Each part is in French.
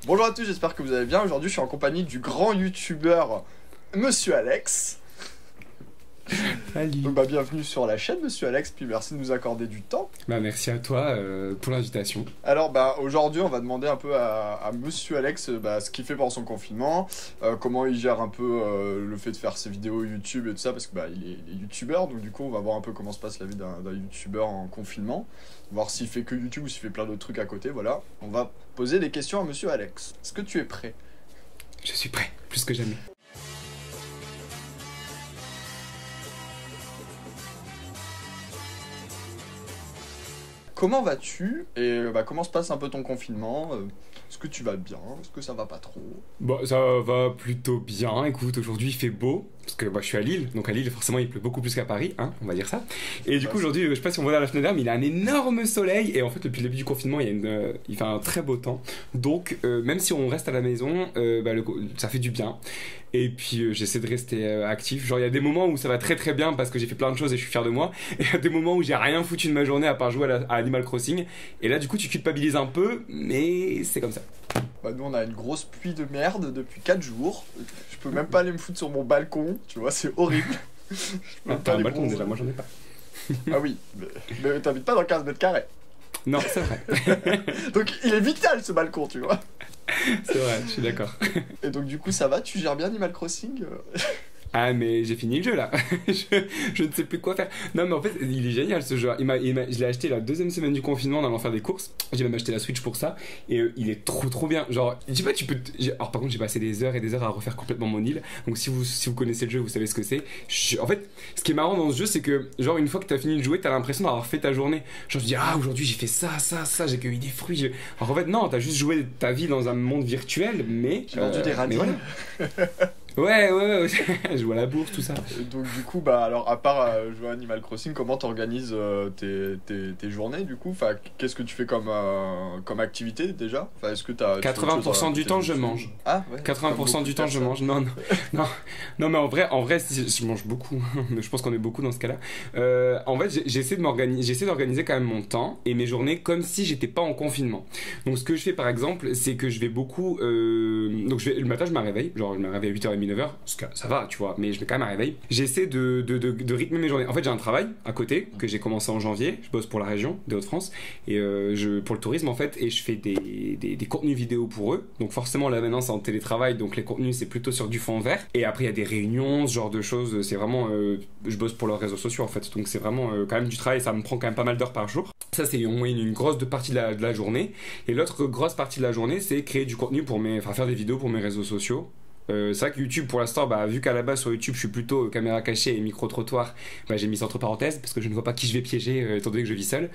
Bonjour à tous, j'espère que vous allez bien. Aujourd'hui, je suis en compagnie du grand youtubeur Monsieur Alex. Salut. Donc, bienvenue sur la chaîne, Monsieur Alex, puis merci de nous accorder du temps. Merci à toi pour l'invitation. Alors, aujourd'hui, on va demander un peu à Monsieur Alex ce qu'il fait pendant son confinement, comment il gère un peu le fait de faire ses vidéos YouTube et tout ça, parce que il est youtubeur, donc du coup, on va voir un peu comment se passe la vie d'un youtubeur en confinement, voir s'il fait que YouTube ou s'il fait plein d'autres trucs à côté. Voilà, on va poser des questions à Monsieur Alex. Est-ce que tu es prêt? Je suis prêt, plus que jamais. Comment vas-tu et comment se passe un peu ton confinement? Est-ce que tu vas bien? Est-ce que ça va pas trop? Bon, ça va plutôt bien. Écoute, aujourd'hui il fait beau, parce que je suis à Lille, donc à Lille forcément il pleut beaucoup plus qu'à Paris, hein, on va dire ça. Et du coup aujourd'hui, je sais pas si on voit dans la fenêtre, mais il a un énorme soleil, et en fait depuis le début du confinement il fait un très beau temps. Donc même si on reste à la maison, ça fait du bien. Et puis j'essaie de rester actif. Genre il y a des moments où ça va très très bien parce que j'ai fait plein de choses et je suis fier de moi. Et il y a des moments où j'ai rien foutu de ma journée à part jouer à Animal Crossing. Et là du coup tu culpabilises un peu, mais c'est comme ça. Nous on a une grosse pluie de merde depuis 4 jours. Je peux même pas aller me foutre sur mon balcon, tu vois, c'est horrible. T'as un balcon déjà, moi j'en ai pas. Ah oui, mais t'habites pas dans 15 mètres carrés. Non, c'est vrai. Donc il est vital ce balcon, tu vois. C'est vrai, je suis d'accord. Et donc du coup ça va, tu gères bien Animal Crossing? Ah mais j'ai fini le jeu là. je ne sais plus quoi faire. Non mais en fait il est génial ce jeu. Je l'ai acheté la deuxième semaine du confinement en allant faire des courses. J'ai même acheté la Switch pour ça. Et il est trop bien. Genre je sais pas tu peux... Alors par contre j'ai passé des heures et des heures à refaire complètement mon île. Donc si vous connaissez le jeu vous savez ce que c'est. En fait ce qui est marrant dans ce jeu c'est que genre une fois que t'as fini de jouer t'as l'impression d'avoir fait ta journée. Genre tu dis ah aujourd'hui j'ai fait ça, j'ai cueilli des fruits. Alors en fait non, t'as juste joué ta vie dans un monde virtuel mais... J'ai vendu des radis. Ouais, je joue à la bourse, tout ça. Et donc du coup, alors à part jouer à Animal Crossing, comment t'organises tes journées du coup? Enfin, qu'est-ce que tu fais comme activité déjà? Enfin, est-ce que t'as 80% du temps je mange. Ah ouais. 80% du temps je mange. Non, mais en vrai, je mange beaucoup. Je pense qu'on est beaucoup dans ce cas-là. En fait, j'essaie d'organiser quand même mon temps et mes journées comme si j'étais pas en confinement. Donc ce que je fais par exemple, c'est que je vais beaucoup. Donc le matin, je me réveille. Genre, je me réveille à 8h30, 9h. Ça va, tu vois, mais je mets quand même un réveil. J'essaie de rythmer mes journées. En fait, j'ai un travail à côté que j'ai commencé en janvier. Je bosse pour la région des Hauts-de-France et pour le tourisme en fait. Et je fais des contenus vidéo pour eux. Donc forcément, là maintenant, c'est en télétravail. Donc les contenus, c'est plutôt sur du fond vert. Et après, il y a des réunions, ce genre de choses. C'est vraiment. Je bosse pour leurs réseaux sociaux en fait. Donc c'est vraiment quand même du travail. Ça me prend quand même pas mal d'heures par jour. Ça, c'est en moyenne une grosse partie de la journée. Et l'autre grosse partie de la journée, c'est créer du contenu faire des vidéos pour mes réseaux sociaux. C'est vrai que YouTube pour l'instant, vu qu'à la base sur YouTube je suis plutôt caméra cachée et micro-trottoir, j'ai mis ça entre parenthèses parce que je ne vois pas qui je vais piéger étant donné que je vis seul.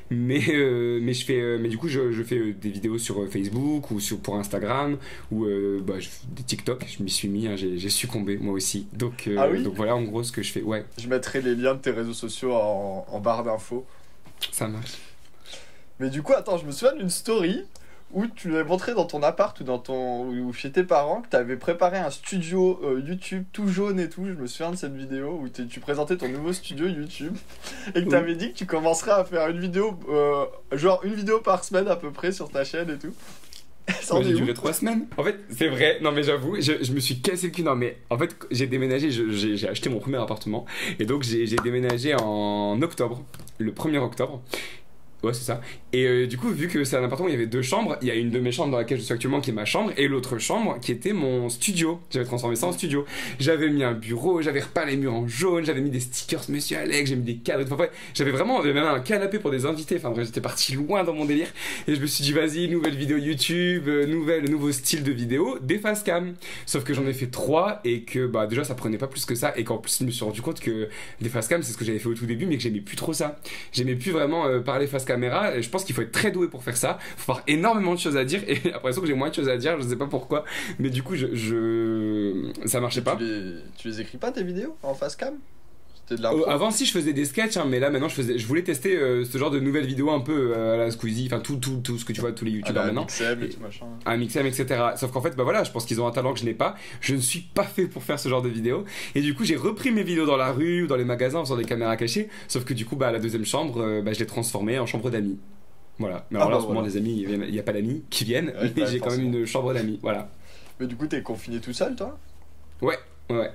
Mais du coup je fais des vidéos sur Facebook ou pour Instagram ou des TikTok. Je m'y suis mis, j'ai succombé moi aussi. Donc voilà en gros ce que je fais. Ouais. Je mettrai les liens de tes réseaux sociaux en barre d'infos. Ça marche. Mais du coup attends, je me souviens d'une story où tu l'avais montré dans ton appart ou chez tes parents que tu avais préparé un studio YouTube tout jaune et tout. Je me souviens de cette vidéo où tu présentais ton nouveau studio YouTube et que tu avais dit que tu commencerais à faire une vidéo par semaine à peu près sur ta chaîne et tout. J'ai duré 3 semaines. En fait, c'est vrai. Non, mais j'avoue, je me suis cassé le cul. Non, mais en fait, j'ai déménagé. J'ai acheté mon premier appartement. Et donc, j'ai déménagé en octobre, le 1er octobre. Ouais, c'est ça. Et du coup, vu que c'est un appartement où il y avait 2 chambres, il y a une de mes chambres dans laquelle je suis actuellement qui est ma chambre et l'autre chambre qui était mon studio. J'avais transformé ça en studio. J'avais mis un bureau, j'avais repeint les murs en jaune, j'avais mis des stickers Monsieur Alex, j'ai mis des cadres. Enfin, bref, j'avais même un canapé pour des invités. Enfin bref, j'étais parti loin dans mon délire. Et je me suis dit, vas-y, nouvelle vidéo YouTube, nouveau style de vidéo, des facecam. Sauf que j'en ai fait 3 et que déjà ça prenait pas plus que ça. Et qu'en plus, je me suis rendu compte que des facecam, c'est ce que j'avais fait au tout début, mais que j'aimais plus trop ça. J'aimais plus vraiment parler face caméra. Et je pense qu'il faut être très doué pour faire ça. Il faut avoir énormément de choses à dire. Et j'ai l'impression que j'ai moins de choses à dire. Je sais pas pourquoi. Mais du coup, ça marchait pas. Tu les écris pas tes vidéos en facecam? Avant si je faisais des sketchs mais là maintenant je voulais tester ce genre de nouvelles vidéos un peu à la Squeezie, enfin tout ce que tu vois tous les youtubeurs maintenant, Mixem et tout machin, un Mixem etc. Sauf qu'en fait voilà, je pense qu'ils ont un talent que je n'ai pas, je ne suis pas fait pour faire ce genre de vidéos et du coup j'ai repris mes vidéos dans la rue ou dans les magasins en faisant des caméras cachées, sauf que du coup la deuxième chambre je l'ai transformée en chambre d'amis. Voilà. Mais Ah alors là, bah en ce moment, voilà. les amis, il n'y a pas d'amis qui viennent, Ouais, mais bah, j'ai quand même forcément. une chambre d'amis. Voilà. Mais du coup, t'es confiné tout seul, toi? Ouais, ouais.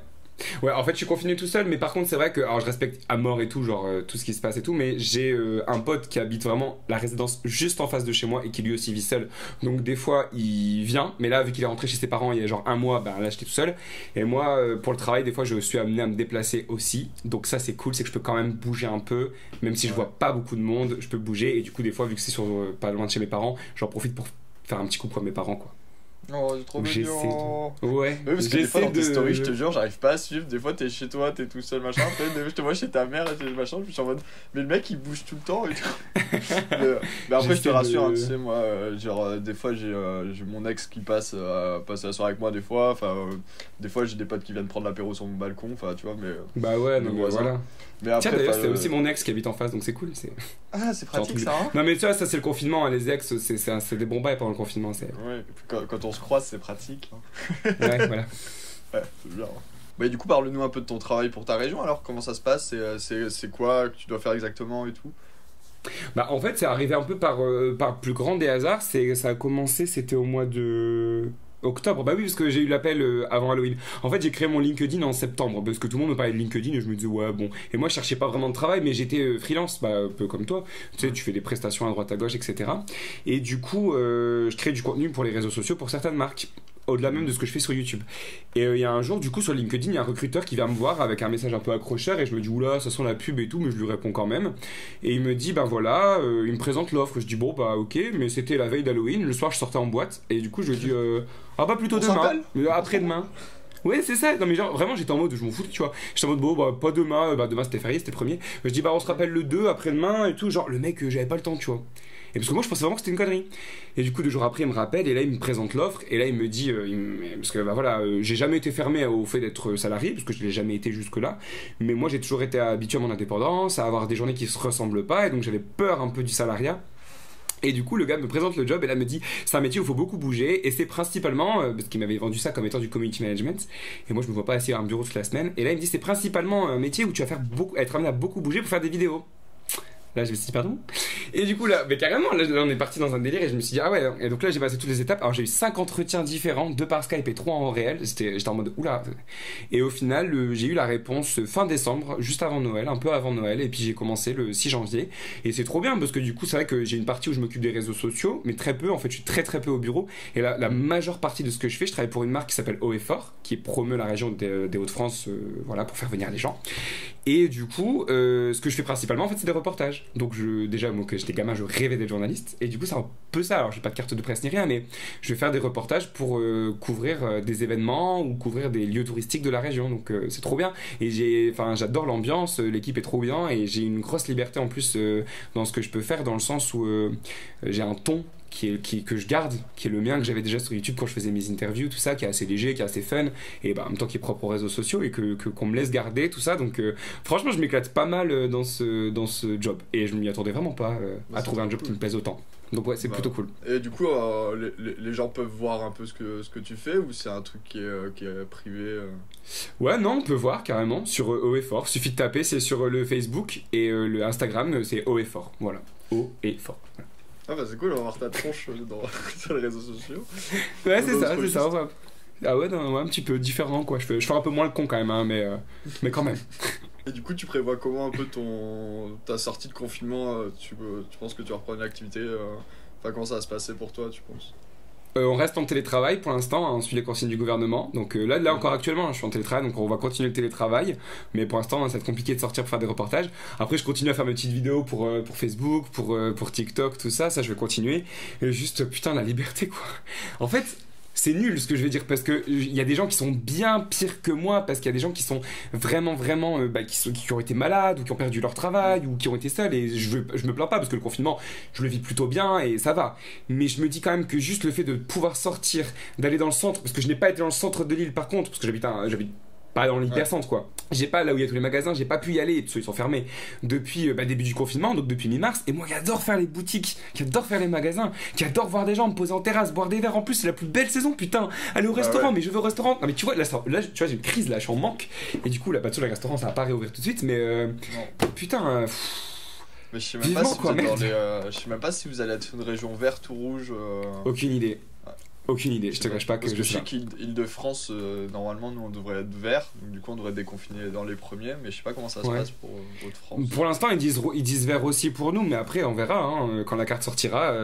Ouais, en fait, je suis confiné tout seul, mais par contre, c'est vrai que, alors je respecte à mort et tout, genre tout ce qui se passe et tout, mais j'ai un pote qui habite vraiment la résidence juste en face de chez moi et qui lui aussi vit seul. Donc, des fois, il vient, mais là, vu qu'il est rentré chez ses parents il y a genre un mois, ben là, j'étais tout seul. Et moi, pour le travail, des fois, je suis amené à me déplacer aussi. Donc, ça, c'est cool, c'est que je peux quand même bouger un peu, même si je Ouais. vois pas beaucoup de monde, je peux bouger. Et du coup, des fois, vu que c'est sur pas loin de chez mes parents, j'en profite pour faire un petit coucou à mes parents, quoi. Oh, c'est trop Donc, j'essaie mignon. de. Ouais, Oui, parce que des fois j'essaie dans tes stories, je te de. jure, j'arrive pas à suivre. Des fois, t'es chez toi, t'es tout seul, machin. Après, des fois, je te vois chez ta mère, et machin. Je suis en mode, mais le mec il bouge tout le temps et tout. Mais après, je te J'essaie rassure, hein, de. tu sais, moi, genre, des fois, j'ai mon ex qui passe passer la soirée avec moi, des fois. Enfin, des fois, j'ai des potes qui viennent prendre l'apéro sur mon balcon, enfin, tu vois, mais Bah ouais, mes non, mais voisins. voilà. Mais Tiens, après, d'ailleurs, enfin, c'est aussi mon ex qui habite en face, donc c'est cool. C'est ah, c'est c'est un pratique truc de- ça, hein? Non, mais tu vois, ça c'est le confinement, hein, les ex, c'est des bons bails pendant le confinement. Ouais, et puis quand on se croise, c'est pratique, hein. Ouais, voilà. Ouais, c'est bien, hein. Bah, et du coup, parle-nous un peu de ton travail pour ta région alors, comment ça se passe? C'est quoi que tu dois faire exactement et tout? Bah, en fait, c'est arrivé un peu par le plus grand des hasards. Ça a commencé, c'était au mois de. Octobre, bah oui, parce que j'ai eu l'appel avant Halloween. En fait, j'ai créé mon LinkedIn en septembre, parce que tout le monde me parlait de LinkedIn et je me disais, ouais, bon. Et moi, je cherchais pas vraiment de travail, mais j'étais freelance, bah, un peu comme toi. Tu sais, tu fais des prestations à droite à gauche, etc. Et du coup, je crée du contenu pour les réseaux sociaux pour certaines marques. Au-delà même de ce que je fais sur YouTube. Et il y a un jour, du coup, sur LinkedIn, il y a un recruteur qui vient me voir avec un message un peu accrocheur et je me dis, oula, ça sent la pub et tout, mais je lui réponds quand même. Et il me dit, ben voilà, il me présente l'offre. Je dis, bon, bah ok, mais c'était la veille d'Halloween, le soir je sortais en boîte et du coup, je lui dis, ah bah plutôt On demain, s'appelle? après-demain. Ouais, c'est ça. Non, mais genre, vraiment, j'étais en mode, je m'en foutais, tu vois. J'étais en mode, bon, bah, pas demain. Bah, demain, c'était férié, c'était le premier. Je dis, bah, on se rappelle le 2 après-demain et tout. Genre, le mec, j'avais pas le temps, tu vois. Et parce que moi, je pensais vraiment que c'était une connerie. Et du coup, 2 jours après, il me rappelle et là, il me présente l'offre. Et là, il me dit, parce que, bah voilà, j'ai jamais été fermé au fait d'être salarié, parce que je l'ai jamais été jusque-là. Mais moi, j'ai toujours été habitué à mon indépendance, à avoir des journées qui se ressemblent pas. Et donc, j'avais peur un peu du salariat. Et du coup, le gars me présente le job et là me dit c'est un métier où il faut beaucoup bouger et c'est principalement parce qu'il m'avait vendu ça comme étant du community management et moi je me vois pas assis à un bureau toute la semaine et là il me dit c'est principalement un métier où tu vas faire beaucoup, être amené à beaucoup bouger pour faire des vidéos. Là, je me suis dit, pardon. Et du coup, là, mais carrément, là, on est parti dans un délire et je me suis dit, ah ouais. Et donc là, j'ai passé toutes les étapes. Alors, j'ai eu 5 entretiens différents, 2 par Skype et 3 en réel. J'étais en mode, oula. Et au final, j'ai eu la réponse fin décembre, juste avant Noël, un peu avant Noël. Et puis, j'ai commencé le 6 janvier. Et c'est trop bien parce que du coup, c'est vrai que j'ai une partie où je m'occupe des réseaux sociaux, mais très peu. En fait, je suis très très peu au bureau. Et la majeure partie de ce que je fais, je travaille pour une marque qui s'appelle Haut et Fort, qui promeut la région des Hauts-de-France, voilà, pour faire venir les gens. Et du coup, ce que je fais principalement, en fait, c'est des reportages. Donc, déjà, moi, quand j'étais gamin, je rêvais d'être journaliste. Et du coup, c'est un peu ça. Alors, j'ai pas de carte de presse ni rien, mais je vais faire des reportages pour couvrir des événements ou couvrir des lieux touristiques de la région. Donc, c'est trop bien. Et j'adore l'ambiance, l'équipe est trop bien. Et j'ai une grosse liberté en plus dans ce que je peux faire, dans le sens où j'ai un ton que je garde, qui est le mien que j'avais déjà sur YouTube quand je faisais mes interviews, tout ça, qui est assez léger, qui est assez fun, et bah, en même temps qui est propre aux réseaux sociaux et qu'on me laisse garder, tout ça. Donc franchement, je m'éclate pas mal dans ce job. Et je m'y attendais vraiment pas Bah, à c'est trouver un trop job cool. qui me plaise autant. Donc ouais, c'est Bah, plutôt cool. et du coup, les gens peuvent voir un peu ce que tu fais ou c'est un truc qui est privé Ouais, non, on peut voir carrément sur Haut et Fort. Suffit de taper, c'est sur le Facebook et le Instagram, c'est Haut et Fort. Voilà. Haut et Fort. Voilà. Ah bah c'est cool, on va voir ta tronche sur les réseaux sociaux. Ouais, Dans c'est ça, d'autres c'est ça. registres. Ouais. Ah ouais, non, ouais, un petit peu différent quoi. Je fais un peu moins le con quand même, hein, mais quand même. Et du coup, tu prévois comment un peu ta sortie de confinement tu penses que tu vas reprendre une activité enfin, comment ça va se passer pour toi, tu penses? On reste en télétravail pour l'instant, hein, on suit les consignes du gouvernement. Donc là encore actuellement, hein, je suis en télétravail, donc on va continuer le télétravail. Mais pour l'instant, ça va être compliqué de sortir pour faire des reportages. Après, je continue à faire mes petites vidéos pour Facebook, pour TikTok, tout ça. Ça, je vais continuer. Et juste, putain, la liberté, quoi. En fait, c'est nul ce que je vais dire parce que il y a des gens qui sont bien pires que moi parce qu'il y a des gens qui sont vraiment qui ont été malades ou qui ont perdu leur travail ou qui ont été seuls et je me plains pas parce que le confinement je le vis plutôt bien et ça va, mais je me dis quand même que juste le fait de pouvoir sortir, d'aller dans le centre, parce que je n'ai pas été dans le centre de l'île par contre parce que j'habite pas dans l'hypercentre quoi. J'ai pas là où il y a tous les magasins, j'ai pas pu y aller parce qu'ils sont fermés depuis début du confinement, donc depuis mi-mars. Et moi qui adore faire les boutiques, qui adore faire les magasins, qui adore voir des gens, me poser en terrasse, boire des verres. En plus, c'est la plus belle saison, putain. Aller au restaurant, ouais. mais je veux au restaurant. Non mais tu vois, là tu vois, j'ai une crise là, je suis en manque. Et du coup, là, pas de les restaurants, ça va pas réouvrir tout de suite, mais Non. putain. Mais Mais je sais même pas Vivement, si vous quoi, êtes dans merde. je sais même pas si vous allez être une région verte ou rouge. Aucune idée. Ouais. Aucune idée, je te cache pas que Parce que je je sais sais pas. qu'Île-de-France, normalement, nous on devrait être vert, donc du coup on devrait déconfiner dans les premiers, mais je sais pas comment ça se Ouais. passe pour Hauts-de-France. Pour l'instant, ils disent vert aussi pour nous, mais après, on verra. Hein, quand la carte sortira,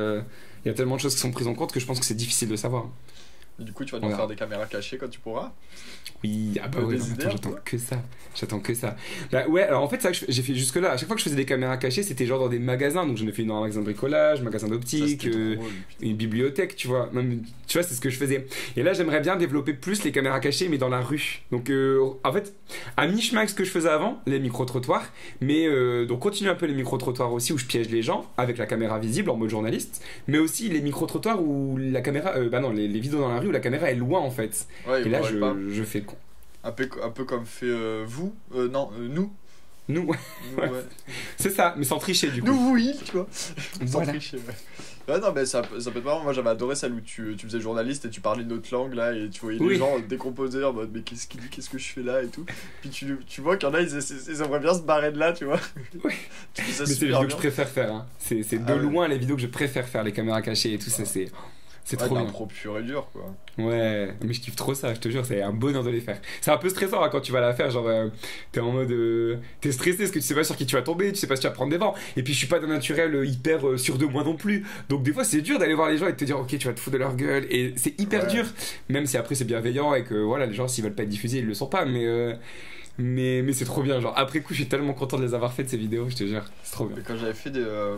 il y a tellement de choses qui sont prises en compte que je pense que c'est difficile de savoir. Et du coup, tu vas On nous verra. faire des caméras cachées quand tu pourras. Oui, ah bah ouais, Des non, idées attends, un j'attends peu que ça. J'attends que ça. Bah ouais, alors en fait, ça que j'ai fait jusque-là. À chaque fois que je faisais des caméras cachées, c'était genre dans des magasins. Donc j'en ai fait dans un magasin de bricolage, magasin Ça, d'optique, c'était drôle, putain. une bibliothèque, tu vois. Même, tu vois, c'est ce que je faisais. Et là, j'aimerais bien développer plus les caméras cachées, mais dans la rue. Donc en fait, à mi-chemin avec ce que je faisais avant, les micro-trottoirs. Mais donc continuer un peu les micro-trottoirs aussi où je piège les gens avec la caméra visible en mode journaliste. Mais aussi les micro-trottoirs où la caméra. Bah non, les vidéos dans la rue où la caméra est loin en fait. Ouais, Et là, il pas. je fais le con. Un peu comme fait vous. Non, nous. Nous, Nous, Ouais. ouais. c'est ça, mais sans tricher du coup. Nous, oui, tu vois. Sans Voilà. tricher, ouais. Ouais, non, mais ça peut être marrant. Moi, j'avais adoré celle où tu faisais journaliste et tu parlais une autre langue, là, et tu voyais Oui. les gens décomposer en mode, mais qu'est-ce qu'il dit, qu'est-ce que je fais là, et tout. Puis tu vois qu'il y en a, ils aimeraient bien se barrer de là, tu vois. Oui. Tu fais ça Mais c'est les super vidéos que bien. je préfère faire. Hein. C'est de Ah ouais. loin les vidéos que je préfère faire, les caméras cachées et tout ça. C'est Ouais, trop bien. l'impro pur et dur, quoi. Ouais, mais je kiffe trop ça, je te jure, c'est un bonheur de les faire. C'est un peu stressant hein, quand tu vas la faire, genre t'es en mode. T'es stressé parce que tu sais pas sur qui tu vas tomber, tu sais pas si tu vas prendre des vents. Et puis je suis pas d'un naturel hyper sûr de moi non plus. Donc des fois c'est dur d'aller voir les gens et de te dire ok, tu vas te foutre de leur gueule. Et c'est hyper Ouais. dur, même si après c'est bienveillant et que voilà, les gens s'ils veulent pas être diffusés, ils le sont pas. Mais c'est trop bien, genre après coup je suis tellement content de les avoir faites ces vidéos, je te jure, c'est trop bien. Et quand j'avais fait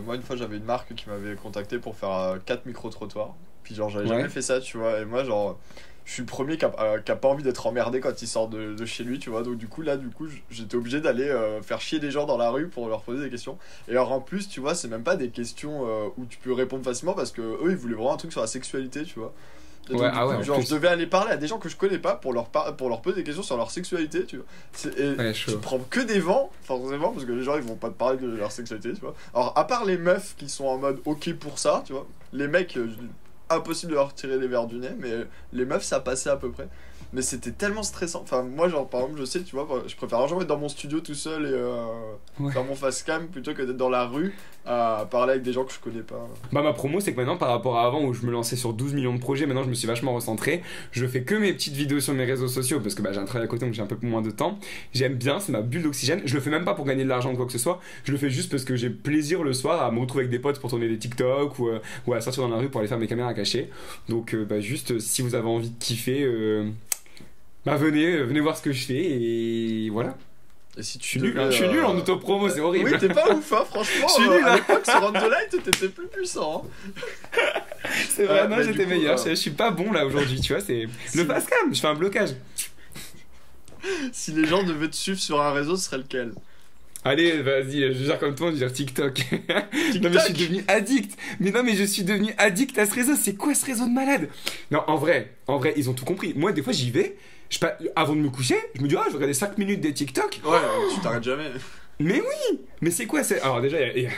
moi, une fois, j'avais une marque qui m'avait contacté pour faire 4 micro-trottoirs. Puis, genre, j'avais Ouais. jamais fait ça, tu vois. Et moi, genre, je suis le premier qui a pas envie d'être emmerdé quand il sort de chez lui, tu vois. Donc, du coup, j'étais obligé d'aller faire chier des gens dans la rue pour leur poser des questions. Et alors, en plus, tu vois, c'est même pas des questions où tu peux répondre facilement parce que eux, ils voulaient vraiment un truc sur la sexualité, tu vois. Et donc, Ouais, du ah coup, ouais, en genre, plus. je devais aller parler à des gens que je connais pas pour leur poser des questions sur leur sexualité, tu vois. Et Ouais, tu chaud. te prends que des vents, forcément, parce que les gens ils vont pas te parler de leur sexualité, tu vois. Alors, à part les meufs qui sont en mode ok pour ça, tu vois, les mecs, impossible de leur tirer les verres du nez, mais les meufs ça passait à peu près. Mais c'était tellement stressant. Enfin, moi, genre, par exemple, je sais, tu vois, je préfère largement être dans mon studio tout seul et Ouais. faire mon face cam plutôt que d'être dans la rue à parler avec des gens que je connais pas. Bah ma promo c'est que maintenant par rapport à avant où je me lançais sur 12 millions de projets, maintenant je me suis vachement recentré. Je fais que mes petites vidéos sur mes réseaux sociaux parce que bah, j'ai un travail à côté donc j'ai un peu moins de temps. J'aime bien, c'est ma bulle d'oxygène. Je le fais même pas pour gagner de l'argent ou quoi que ce soit. Je le fais juste parce que j'ai plaisir le soir à me retrouver avec des potes pour tourner des TikTok ou à sortir dans la rue pour aller faire mes caméras cachées. Donc bah juste si vous avez envie de kiffer, bah venez voir ce que je fais et voilà. Et si Je suis nul, hein, je suis nul en autopromo, c'est horrible. Oui, t'es pas ouf, hein, franchement. Je suis nul, à hein. l'époque, sur Run the Light, t'étais plus puissant. Hein. C'est vrai, non, mais j'étais du coup, meilleur. Je suis pas bon là aujourd'hui, tu vois. C'est Si- le fast cam, je fais un blocage. Si les gens devaient te suivre sur un réseau, ce serait lequel? Allez, vas-y, je gère comme toi, je vais dire TikTok. Non, mais je suis devenu addict. Mais non, mais je suis devenu addict à ce réseau. C'est quoi ce réseau de malade? Non, en vrai, ils ont tout compris. Moi, des fois, j'y vais. Avant de me coucher, je me dis, ah, je vais regarder 5 minutes des TikTok. Ouais, tu t'arrêtes jamais. Mais oui, mais c'est quoi alors déjà, il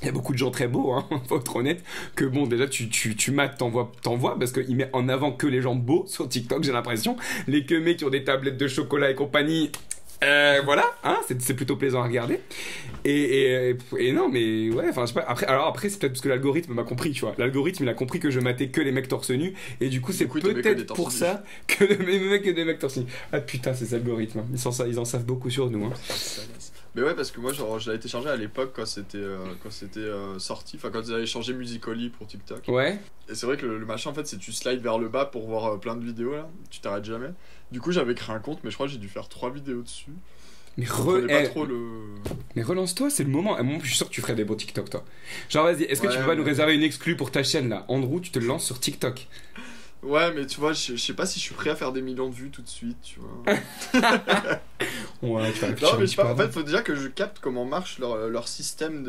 y a beaucoup de gens très beaux, hein, faut être honnête, que bon, déjà, tu mates, t'envoies, parce qu'il met en avant que les gens beaux sur TikTok, j'ai l'impression. Les que mecs qui ont des tablettes de chocolat et compagnie, voilà, hein, c'est plutôt plaisant à regarder. Et non, mais ouais, enfin, je sais pas. Après, c'est peut-être parce que l'algorithme m'a compris, tu vois. L'algorithme, il a compris que je matais que les mecs torse nu, et du coup, c'est coup, il te met que des peut-être torse pour nus. ça que les mecs et des mecs torse nu. Ah putain, ces algorithmes, hein. Ils en savent beaucoup sur nous, hein. Mais ouais, parce que moi, genre, je l'avais téléchargé à l'époque quand c'était sorti, enfin, quand ils avaient changé Musical.ly pour TikTok. Ouais. Et c'est vrai que le machin, en fait, c'est tu slides vers le bas pour voir plein de vidéos là, tu t'arrêtes jamais. Du coup, j'avais créé un compte, mais je crois que j'ai dû faire 3 vidéos dessus. Mais, Je comprenais pas trop mais relance-toi, c'est le moment. Et moi, je suis sûr que tu ferais des beaux TikTok, toi. Genre, vas-y, est-ce que tu Ouais, peux pas nous mais- réserver une exclue pour ta chaîne là? Andrew, tu te lances sur TikTok. Ouais, mais tu vois, je sais pas si je suis prêt à faire des millions de vues tout de suite, tu vois. Ouais, tu vas réfléchir Non, un mais je petit sais peu pas, en avant. fait, faut déjà que je capte comment marche leur système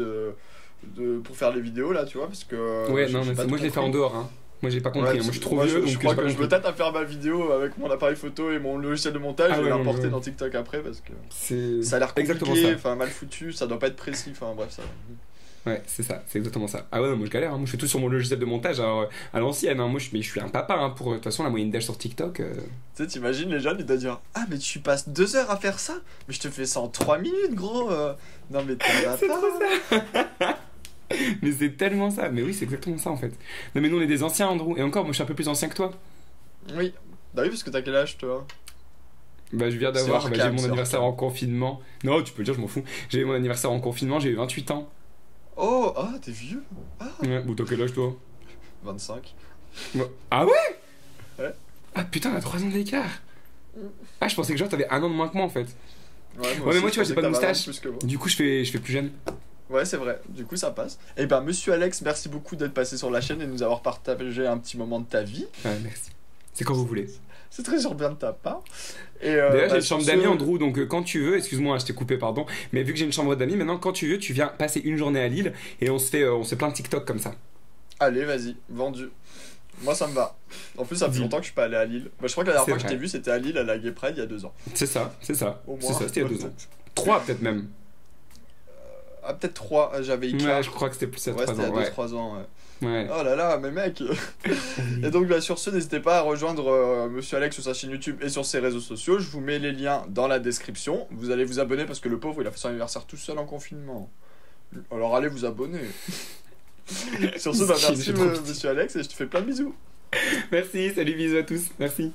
pour faire les vidéos là, tu vois, parce que. Ouais, j'ai non, mais pas moi je l'ai fait en compris. dehors, hein. Moi j'ai pas compris, Ouais, hein. Moi je suis trop moi, vieux, donc je crois j'ai pas que je me compris. tâte à faire ma vidéo avec mon appareil photo et mon logiciel de montage Ah et ouais, l'importer ouais. dans TikTok après parce que C'est ça a l'air exactement compliqué, ça. enfin mal foutu, ça doit pas être précis, enfin bref ça. Ouais, c'est ça, c'est exactement ça. Ah ouais, non, moi je galère, hein. Moi je fais tout sur mon logiciel de montage alors, à l'ancienne. Hein. Moi mais je suis un papa, hein, pour de toute façon la moyenne d'âge sur TikTok. Tu sais, t'imagines les jeunes, ils doivent dire: ah, mais tu passes 2 heures à faire ça? Mais je te fais ça en 3 minutes, gros. Non, mais t'en vas C'est pas. trop ça. Mais c'est tellement ça. Mais oui, c'est exactement ça en fait. Non, mais nous on est des anciens, Andrew. Et encore, moi je suis un peu plus ancien que toi. Oui. Bah oui, parce que t'as quel âge, toi? Bah, je viens C'est d'avoir, hors j'ai eu cam, mon c'est hors anniversaire cam. en confinement. Non, tu peux le dire, je m'en fous. J'ai eu mon anniversaire en confinement, j'ai eu 28 ans. Oh, ah, t'es vieux. Ah, Ouais, ou t'as quel âge toi? 25. Ouais. Ah ouais? Ouais. Ah putain, on a 3 ans d'écart. Ah, je pensais que genre t'avais un an de moins que moi en fait. Ouais, Ouais, mais aussi, moi, je tu vois, j'ai pensais pas que de t'avais un an moustache. plus que moi. Du coup, je fais plus jeune. Ouais, c'est vrai. Du coup, ça passe. Et ben, monsieur Alex, merci beaucoup d'être passé sur la chaîne et de nous avoir partagé un petit moment de ta vie. Ouais, merci. C'est quand vous voulez. C'est très bien de ta part. Et D'ailleurs, j'ai bah, une sur chambre ce- d'amis, Andrew, donc quand tu veux, excuse-moi, je t'ai coupé, pardon, mais vu que j'ai une chambre d'amis, maintenant, quand tu veux, tu viens passer une journée à Lille et on se fait plein de TikTok comme ça. Allez, vas-y, vendu. Moi, ça me va. En plus, ça fait Deal. longtemps que je suis pas allé à Lille. Bah, je crois que la dernière C'est fois que je t'ai vrai. vu, c'était à Lille, à la Gay Pride, il y a 2 ans. C'est ça, c'est ça. Au C'est moins. ça, c'était il y a 2 ans. 3 peut-être même. Ah, peut-être 3. J'avais Ika. Ouais, je crois que c'était plus à Ouais, 3 c'était ans. il y a Ouais. 2-3 ans. Ouais. Ouais. Oh là là, mais mec. Et donc, bah, sur ce, n'hésitez pas à rejoindre monsieur Alex sur sa chaîne YouTube et sur ses réseaux sociaux. Je vous mets les liens dans la description. Vous allez vous abonner parce que le pauvre, il a fait son anniversaire tout seul en confinement. Alors, allez vous abonner. Sur ce, bah, Miskin, merci, j'ai trop pitié. monsieur Alex, et je te fais plein de bisous. Merci, salut, bisous à tous. Merci.